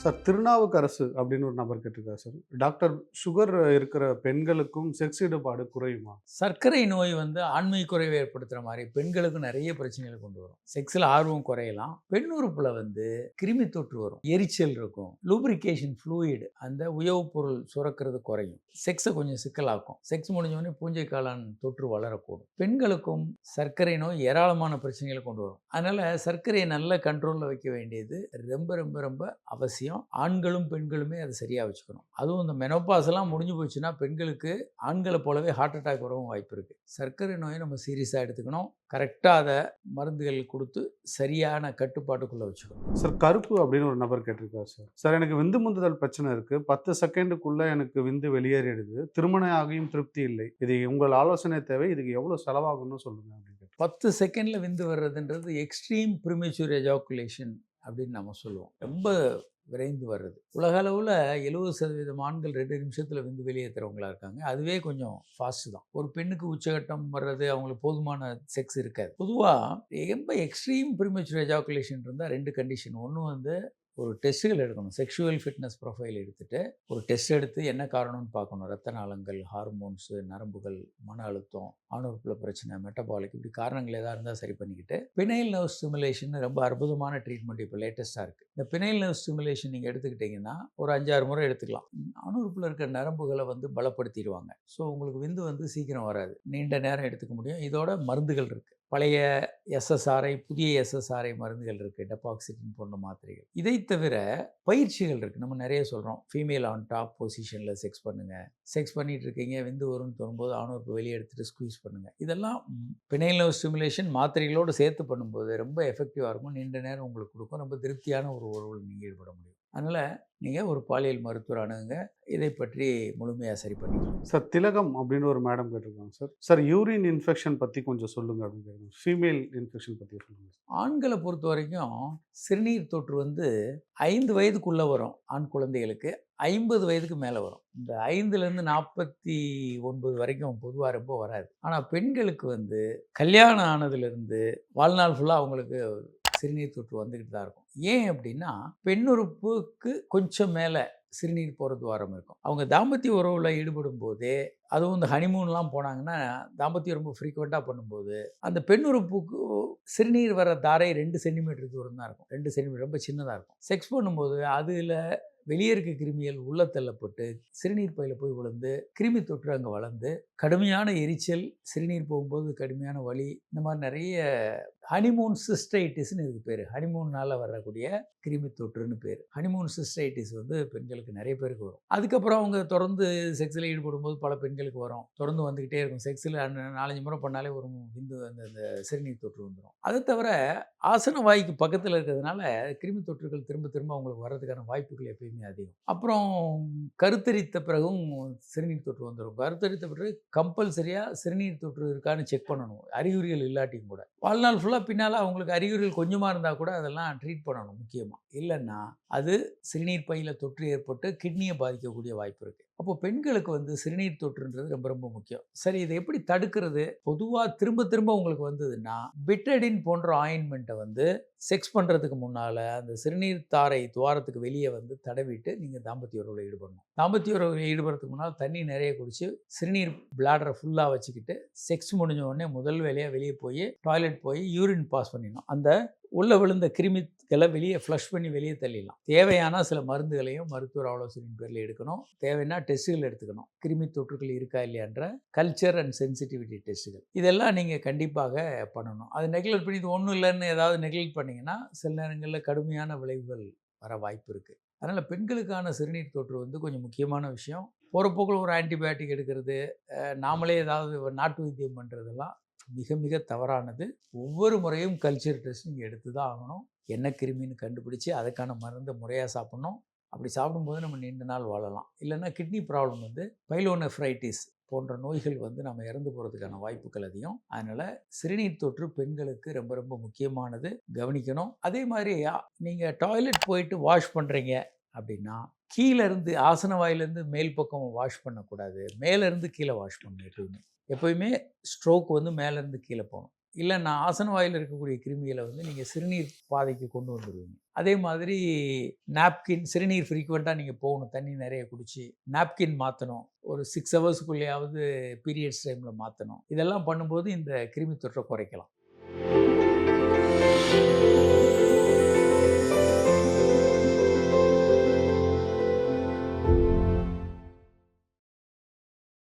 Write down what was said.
Sir Thirunavukkarasu அப்படின்னு ஒரு நபர் கேட்டிருக்காரு சார். டாக்டர் சுகர் இருக்கிற பெண்களுக்கும் செக்ஸ் ஈடுபாடு குறையுமா? சர்க்கரை நோய் வந்து ஆண்மை குறைவை ஏற்படுத்துற மாரி பெண்களுக்கு நெறைய பிரச்சனைகள கொண்டு வரும். செக்ஸ்ல ஆர்வம் குறையலாம். பெண் உறுப்புல வந்து கிருமி தொற்று வரும். எரிச்சல் இருக்கும். லூப்ரிகேஷன் ஃப்ளூயிட் அந்த உயவுப் பொருள் சுரக்கிறது குறையும். செக்ஸ கொஞ்சம் சிக்கலாக்கும். செக்ஸ் முடிஞ்ச உடனே பூஞ்சை காளான் தொற்று வளரக்கூடும். பெண்களுக்கும் சர்க்கரை நோய் ஏராளமான பிரச்சனைகள கொண்டு வரும். அதனால சர்க்கரைய நல்ல கண்ட்ரோல்ல வைக்க வேண்டியது ரொம்ப ரொம்ப ரொம்ப அவசியம். ஆண்களும் பெண்களுமே அதை சரியா வச்சுக்கணும். அதுவும் இந்த மெனோபாஸ் எல்லாம் முடிஞ்சு போச்சுன்னா பெண்களுக்கு ஆண்கள போலவே ஹார்ட் அட்டாக் வரவும் வாய்ப்பு இருக்கு. சர்க்கரை நோயை நம்ம சீரியஸா எடுத்துக்கணும். கரெக்ட்டா அத மருந்துகள் குடுத்து சரியான கட்டுப்பாட்டுக்குள்ள வச்சுக்கணும். சார் கருப்பு அப்படின்னு ஒரு நபர் கேட்டிருக்காரு சார். சார் எனக்கு விந்து முந்துதல் பிரச்சனை இருக்கு. 10 செகண்டுக்குள்ள எனக்கு விந்து வெளியேறிடுது. திருமணம் ஆகியும் திருப்தி இல்லை. இது உங்கள் ஆலோசனை தேவை. இதுக்கு எவ்வளவு செலவாகும்னு சொல்லுங்க அப்படின்னு கேட்டார். 10 செகண்ட்ல விந்து வர்றதுன்றது எக்ஸ்ட்ரீம் ப்ரீமெச்சூர் எஜாகுலேஷன் அப்படின்னு நம்ம சொல்லுவோம். ரொம்ப விரைந்து வர்றது. உலக அளவுல 70% ஆண்கள் 2 நிமிஷத்துல விந்து வெளியேத்துறவங்களா இருக்காங்க. அதுவே கொஞ்சம் ஃபாஸ்ட் தான். ஒரு பெண்ணுக்கு உச்சகட்டம் வர்றது அவங்களுக்கு போதுமான செக்ஸ் இருக்காது. பொதுவா ரொம்ப எக்ஸ்ட்ரீம் ப்ரீமெச்சூர் எஜாகுலேஷன் இருந்தா 2 கண்டிஷன். ஒண்ணு வந்து ஒரு டெஸ்ட்டுகள் எடுக்கணும். செக்ஷுவல் ஃபிட்னஸ் ப்ரொஃபைல் எடுத்துட்டு, ஒரு டெஸ்ட் எடுத்து என்ன காரணம்னு பார்க்கணும். ரத்த நாளங்கள், ஹார்மோன்ஸு, நரம்புகள், மன அழுத்தம், ஆணுறுப்புல பிரச்சனை, மெட்டபாலிக் இப்படி காரணங்கள் எதா இருந்தா சரி பண்ணிக்கிட்டு, பினைல் நர்வ் ஸ்டிமுலேஷன் ரொம்ப அற்புதமான ட்ரீட்மெண்ட் இப்போ லேட்டஸ்ட்டா இருக்கு. இந்த பினைல் நர்வ் ஸ்டிமுலேஷன் நீங்க எடுத்துக்கிட்டீங்கன்னா, ஒரு 5, 6 முறை எடுத்துக்கலாம். ஆணுறுப்புல இருக்க நரம்புகள வந்து பலப்படுத்திருவாங்க. ஸோ உங்களுக்கு விந்து வந்து சீக்கிரம் வராது. நீண்ட நேரம் எடுத்துக்க முடியும். இதோட மருந்துகள் இருக்கு. பழைய எஸ்எஸ்ஆர்ஐ, புதிய எஸ்எஸ்ஆர்ஐ மருந்துகள் இருக்குது. டெபாக்சிடின் போன்ற மாத்திரைகள். இதை தவிர பயிற்சிகள் இருக்குது. நம்ம நிறைய சொல்கிறோம். ஃபீமேல் ஆன் டாப் பொசிஷனில் செக்ஸ் பண்ணுங்கள். செக்ஸ் பண்ணிகிட்டு இருக்கீங்க, விந்து வரும்னு தோணும்போது ஆணுறுப்பு வெளியே எடுத்துகிட்டு ஸ்குவீஸ் பண்ணுங்கள். இதெல்லாம் பினைல் நர்வ் ஸ்டிமுலேஷன் மாத்திரைகளோடு சேர்த்து பண்ணும்போது ரொம்ப எஃபெக்டிவாக இருக்கும். நீண்ட நேரம் உங்களுக்கு கொடுக்கும். ரொம்ப திருப்தியான ஒரு உறவில் நீங்கள் ஈடுபட முடியும். அதனால் நீங்கள் ஒரு பாலியல் மருத்துவர் அணுகுங்க. இதை பற்றி முழுமையாக சரி பண்ணிக்கலாம். சார் திலகம் அப்படின்னு ஒரு மேடம் கேட்டிருக்காங்க சார். சார் யூரின் இன்ஃபெக்ஷன் பத்தி கொஞ்சம் சொல்லுங்க அப்படின்னு கேட்குறாங்க. ஃபீமேல் இன்ஃபெக்ஷன் பத்தி சொல்லுங்க. ஆண்களை பொறுத்த வரைக்கும் சிறுநீர் தொற்று வந்து 5 வயதுக்குள்ளே வரும் ஆண் குழந்தைகளுக்கு. 50 வயதுக்கு மேலே வரும். இந்த 5லேருந்து 49 வரைக்கும் பொதுவாக ரொம்ப வராது. ஆனால் பெண்களுக்கு வந்து கல்யாணம் ஆனதுலேருந்து வாழ்நாள் ஃபுல்லாக அவங்களுக்கு சிறுநீர் தொற்று வந்துக்கிட்டு தான் இருக்கும். ஏன் அப்படின்னா பெண்ணுறுப்புக்கு கொஞ்சம் மேலே சிறுநீர் போகிற துவாரம் இருக்கும். அவங்க தாம்பத்திய உறவில் ஈடுபடும் போதே, அதுவும் இந்த ஹனிமூன்லாம் போனாங்கன்னா தாம்பத்தியம் ரொம்ப ஃப்ரீக்வெண்ட்டாக பண்ணும்போது அந்த பெண்ணுறுப்புக்கு சிறுநீர் வர தாரை 2 சென்டிமீட்டர் தூரம் தான் இருக்கும். 2 சென்டிமீட்டர் ரொம்ப சின்னதாக இருக்கும். செக்ஸ் பண்ணும்போது அதில் வெளியே இருக்க கிருமிகள் உள்ள தள்ளப்பட்டு சிறுநீர் பையில் போய் விழுந்து கிருமி தொற்று அங்கே வளர்ந்து கடுமையான எரிச்சல், சிறுநீர் போகும்போது கடுமையான வலி, இந்த மாதிரி நிறைய ஹனிமூன் சிஸ்டைட்டிஸ்னு இதுக்கு பேர். ஹனிமூனால் வரக்கூடிய கிருமி தொற்றுன்னு பேர். ஹனிமூன் சிஸ்டைட்டிஸ் வந்து பெண்களுக்கு நிறைய பேருக்கு வரும். அதுக்கப்புறம் அவங்க தொடர்ந்து செக்ஸில் ஈடுபடும்போது பல பெண்களுக்கு வரும். தொடர்ந்து வந்துக்கிட்டே இருக்கும். செக்ஸில் 4-5 முறை பண்ணாலே ஒரு விந்து அந்த சிறுநீர் தொற்று வந்துடும். அதை தவிர ஆசன வாய்க்கு பக்கத்தில் இருக்கிறதுனால கிருமி தொற்றுகள் திரும்ப திரும்ப அவங்களுக்கு வர்றதுக்கான வாய்ப்புகள் எப்பயுமே அதிகம். அப்புறம் கருத்தரித்த பிறகும் சிறுநீர் தொற்று வந்துடும். கருத்தரித்த பிறகு கம்பல்சரியாக சிறுநீர் தொற்று இருக்கான்னு செக் பண்ணணும். அறிகுறிகள் இல்லாட்டியும் கூட. வாழ்நாள் ஃபுல்லாக பின்னால் அவங்களுக்கு அறிகுறிகள் கொஞ்சமாக இருந்தால் கூட அதெல்லாம் ட்ரீட் பண்ணணும் முக்கியமாக. இல்லைன்னா அது சிறுநீர் பையில் தொற்று ஏற்பட்டு கிட்னியை பாதிக்கக்கூடிய வாய்ப்பு இருக்குது. அப்போ பெண்களுக்கு வந்து சிறுநீர் தொற்றுன்றது ரொம்ப ரொம்ப முக்கியம். சரி, இதை எப்படி தடுக்கிறது? பொதுவாக திரும்ப திரும்ப உங்களுக்கு வந்ததுன்னா பிட்டடின் போன்ற ஆயின்மெண்ட்டை வந்து செக்ஸ் பண்ணுறதுக்கு முன்னால் அந்த சிறுநீர் தாரை துவாரத்துக்கு வெளியே வந்து தடவிட்டு நீங்கள் தாம்பத்திய உறவில் ஈடுபடணும். தாம்பத்திய உறவில் ஈடுபடுறதுக்கு முன்னால் தண்ணி நிறைய குடித்து சிறுநீர் பிளாடரை ஃபுல்லாக வச்சுக்கிட்டு செக்ஸ் முடிஞ்ச உடனே முதல் வேலையாக வெளியே போய் டாய்லெட் போய் யூரின் பாஸ் பண்ணிடணும். அந்த உள்ளே விழுந்த கிருமிகளை வெளியே ஃப்ளஷ் பண்ணி வெளியே தள்ளிடலாம். தேவையான சில மருந்துகளையும் மருத்துவர் ஆலோசனையின் பேரில் எடுக்கணும். தேவைன்னா டெஸ்ட்டுகள் எடுத்துக்கணும். கிருமி தொற்றுகள் இருக்கா இல்லையான்ற கல்ச்சர் அண்ட் சென்சிட்டிவிட்டி டெஸ்ட்டுகள் இதெல்லாம் நீங்கள் கண்டிப்பாக பண்ணணும். அது நெக்லெக்ட் பண்ணி இது ஒன்றும் இல்லைன்னு ஏதாவது நெக்லெக்ட் பண்ணிங்கன்னா சில நேரங்களில் கடுமையான விளைவுகள் வர வாய்ப்பு இருக்குது. அதனால் பெண்களுக்கான சிறுநீர் தொற்று வந்து கொஞ்சம் முக்கியமான விஷயம். போகிற போக்கில் ஒரு ஆன்டிபயோட்டிக் எடுக்கிறது, நாமளே ஏதாவது நாட்டு வைத்தியம் பண்ணுறதெல்லாம் மிக மிக தவறானது. ஒவ்வொரு முறையும் கல்ச்சர் டெஸ்ட் நீங்கள் எடுத்து தான் ஆகணும். என்ன கிருமின்னு கண்டுபிடிச்சி அதுக்கான மருந்தை முறையாக சாப்பிட்ணும். அப்படி சாப்பிடும்போது நம்ம நீண்ட நாள் வாழலாம். இல்லைன்னா கிட்னி ப்ராப்ளம் வந்து பைலோனெஃப்ரைட்டிஸ் போன்ற நோய்கள் வந்து நம்ம இறந்து போகிறதுக்கான வாய்ப்புகள் அதிகம். அதனால் சிறுநீர் தொற்று பெண்களுக்கு ரொம்ப ரொம்ப முக்கியமானது, கவனிக்கணும். அதே மாதிரி நீங்கள் டாய்லெட் போயிட்டு வாஷ் பண்ணுறீங்க அப்படின்னா கீழேருந்து ஆசன வாயிலேருந்து மேல் பக்கம் வாஷ் பண்ணக்கூடாது. மேலேருந்து கீழே வாஷ் பண்ணணும். எப்பயுமே ஸ்ட்ரோக் வந்து மேலேருந்து கீழே போகணும். இல்லைன்னா ஆசன வாயில் இருக்கக்கூடிய கிருமிகளை வந்து நீங்கள் சிறுநீர் பாதைக்கு கொண்டு வந்துடுவீங்க. அதே மாதிரி நாப்கின், சிறுநீர் ஃப்ரீக்வெண்ட்டாக நீங்கள் போகணும், தண்ணி நிறைய குடிச்சு நாப்கின் மாற்றணும், ஒரு 6 ஹவர்ஸுக்குள்ளேயாவது பீரியட்ஸ் டைமில் மாற்றணும். இதெல்லாம் பண்ணும்போது இந்த கிருமி தொற்றை குறைக்கலாம்.